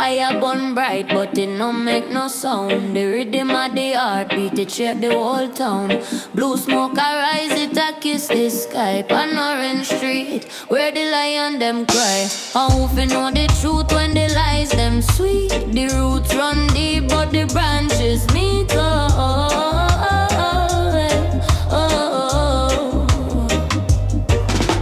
fire burn bright, but it no make no sound. The rhythm of the heartbeat, it shake the whole town. Blue smoke arise, it a kiss the sky. On Orange Street, where the lion them cry. How fi know the truth when the lies them sweet? The roots run deep, but the branches meet.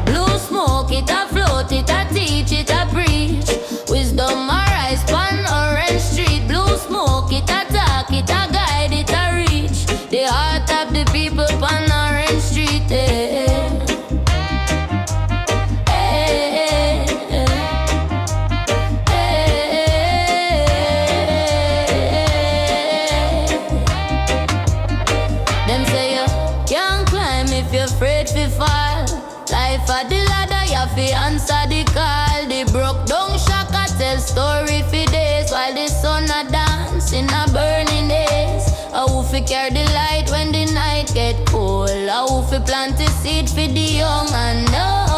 Blue smoke, it a float, it a teach, it a preach. Wisdom arise pan Orange Street. Blue smoke, it a talk, it a guide, it a reach. The heart of the people pan Orange Street. Them say you can't climb if you're afraid to fall. Life at the ladder, you fi answer the call. The broke down shaka tell story for days, while the sun a dance in a burning days. How fi carry the light when the night get cold? How fi plant a seed for the young and old?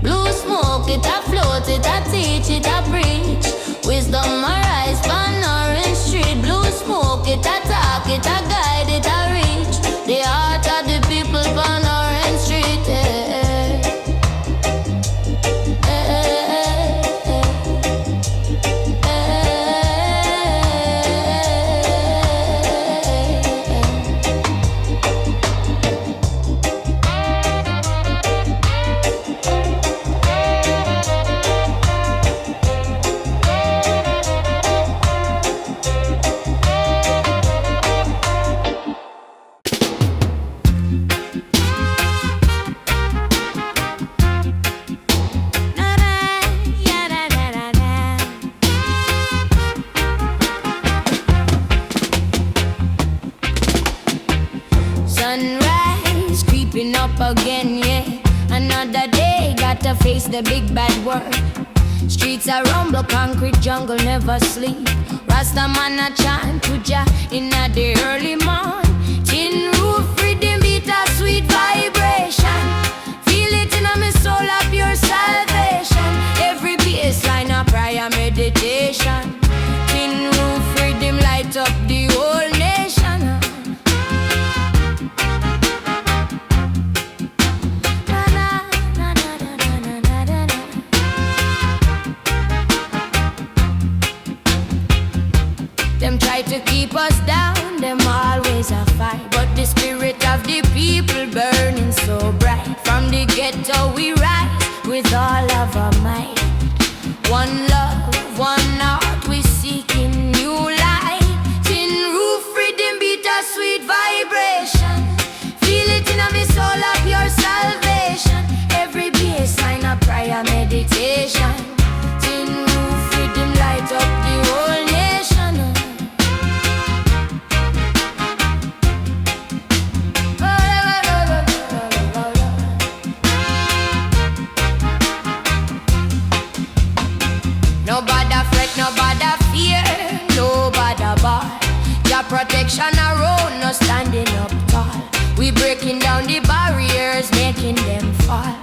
Blue smoke, it a float, it a teach, it a preach. Wisdom arise pan Orange Street. Blue smoke, it a talk, it a guide, it a reach. The heart of the people pan Orange Street. Sunrise creeping up again, yeah. Another day, gotta face the big bad world. Streets are rumble, concrete jungle, never sleep. Rasta man a chant to Jah in the early morn. Tin roof rhythm beat a sweet vibration. Feel it in my soul, of pure salvation. Every baseline a prayer meditation. Tin roof rhythm light up the whole nation. Them try to keep us down, them always a fight. But the spirit of the people burning so bright. From the ghetto we rise with all of our might. One love, one heart, we seeking new light. Tin roof rhythm beat a sweet vibration. Feel it in my soul, of your salvation. Every baseline a prayer meditation. Tin roof rhythm light up the whole nation. Nobody fret, nobody fear, nobody bar. Your protection around, no standing up tall. We breaking down the barriers, making them fall.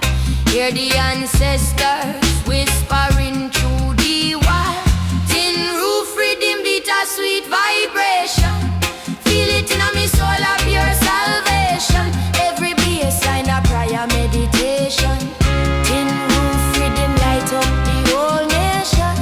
Hear the ancestors whispering through the wall. Tin roof rhythm beat a sweet vibration. Feel it in my soul, of your salvation. Every baseline a prayer meditation. Tin roof rhythm light up the whole nation.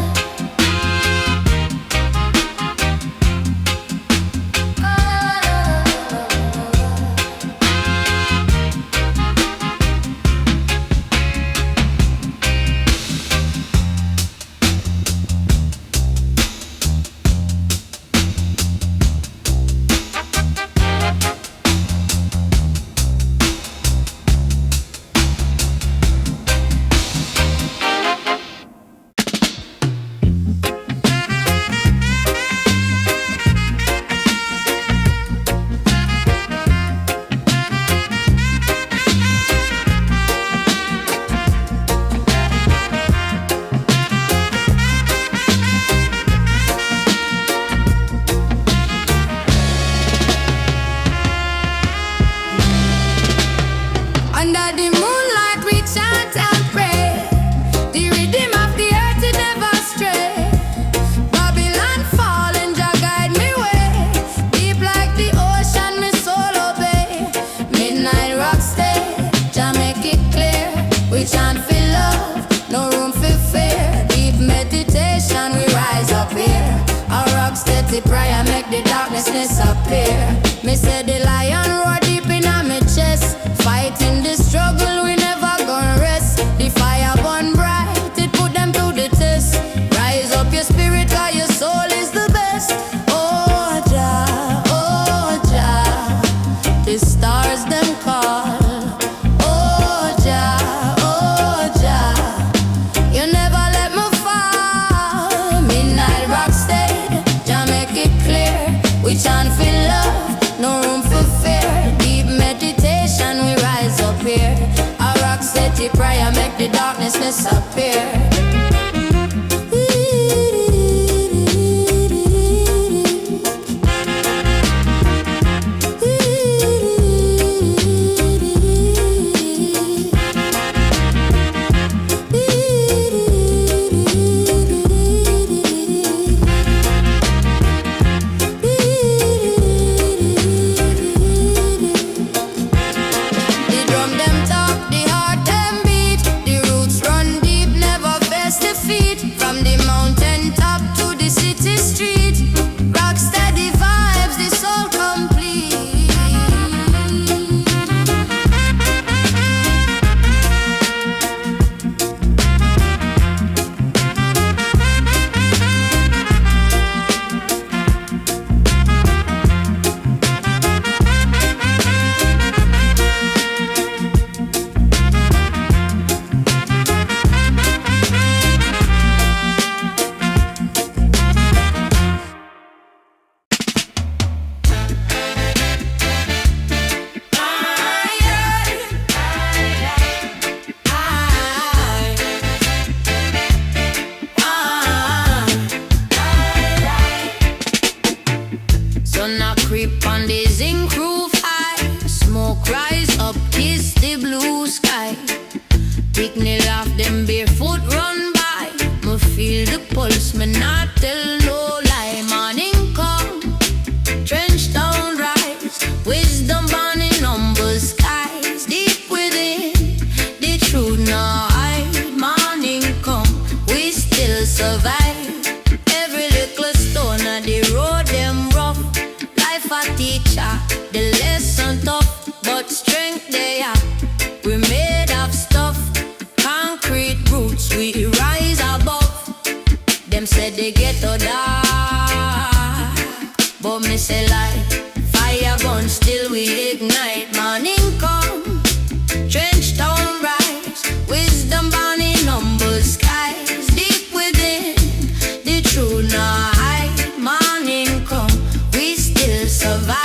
and pray. The rhythm of the earth it never stray. Babylon fall and Jah guide me way. Deep like the ocean, me soul obey. Midnight Rocksteady, Jah make it clear. We chant for love, no room for fear. Deep meditation, we rise up here. A Rocksteady prayer make the darkness disappear. Me say the lion roar deep in my chest. Fighting the struggle, we never gonna rest. The fire burn bright, it put them to the test. Rise up your spirit, cause your soul is the best. Oh Jah, the stars them call. Oh Jah, you never let me fall. Midnight Rocksteady, Jah make it clear. We chant for love, no room for fear. Deep meditation, we rise up here. A Rocksteady prayer make the darkness disappear. The drum them talk, the heart them beat. The roots run deep, never face defeat. From the mountain top to the city street. Rocksteady vibes, the soul complete. Sun a creep on the zinc roof high. Smoke rise up, kiss the blue sky. Picnic off them barefoot run by. Me feel the pulse, me not tell no lie. Morning come, trench down rise. Wisdom born in humble skies. Deep within, the truth now hide. Morning come, we still survive. Every little stone on the road them rough. Life a teacher, the lesson tough, but strength they are. We made of stuff, concrete roots, we rise above. Them said they get to die, but me say light, fire burn still we ignite. Morning come, trench down rise, wisdom born in humble skies. Deep within, the truth now hide. Morning come, we still survive.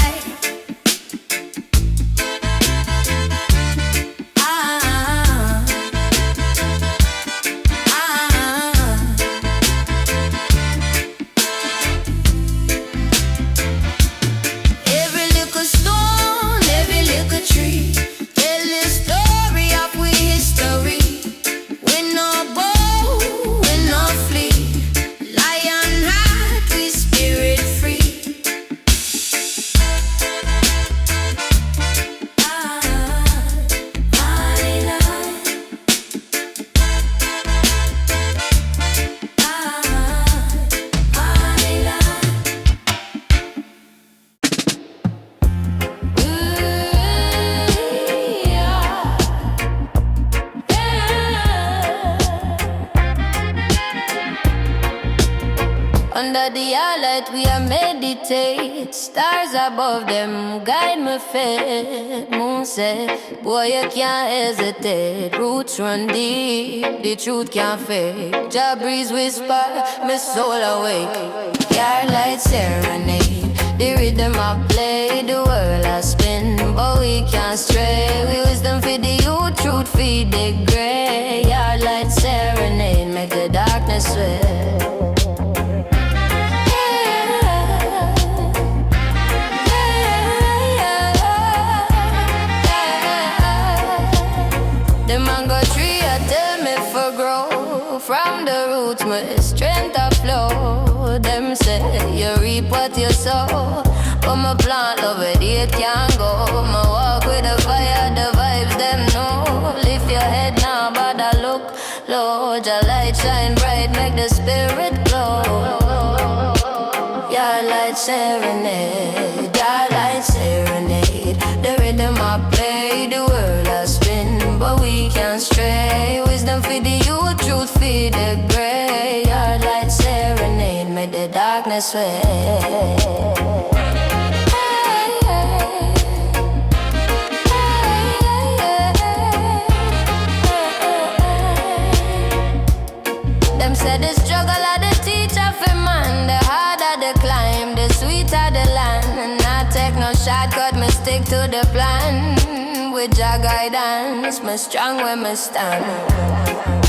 Every little stone, every little tree, tell the story of we history. We no bow, we no flee. Lion heart, we spirit free. Under the Yardlight we are meditate. Stars above them guide me fate. Moon said, boy you can't hesitate. Roots run deep, the truth can't fade. Jah breeze whisper, my soul awake. Yardlight Serenade, the rhythm I play. The world I spin, but we can't stray. We wisdom for the youth, truth feed the grey. Yardlight Serenade, make the darkness sway. The mango tree, I from the roots, my strength a flow. Them say you reap what you sow. But my plant love it, it can't go. My walk with the fire, the vibes them know. Lift your head now, but I look low. Your light shine bright, make the spirit glow. Yardlight Serenade, Yardlight Serenade. The rhythm I play, the world I spin, but we can't stray. Wisdom for the youth, truth for the grey. Yardlight Serenade, make the darkness fade. Them said the struggle of the teacher for man, the harder the climb, the sweeter the land. And I take no shortcut, me stick to the plan. With your guidance, me strong when me stand.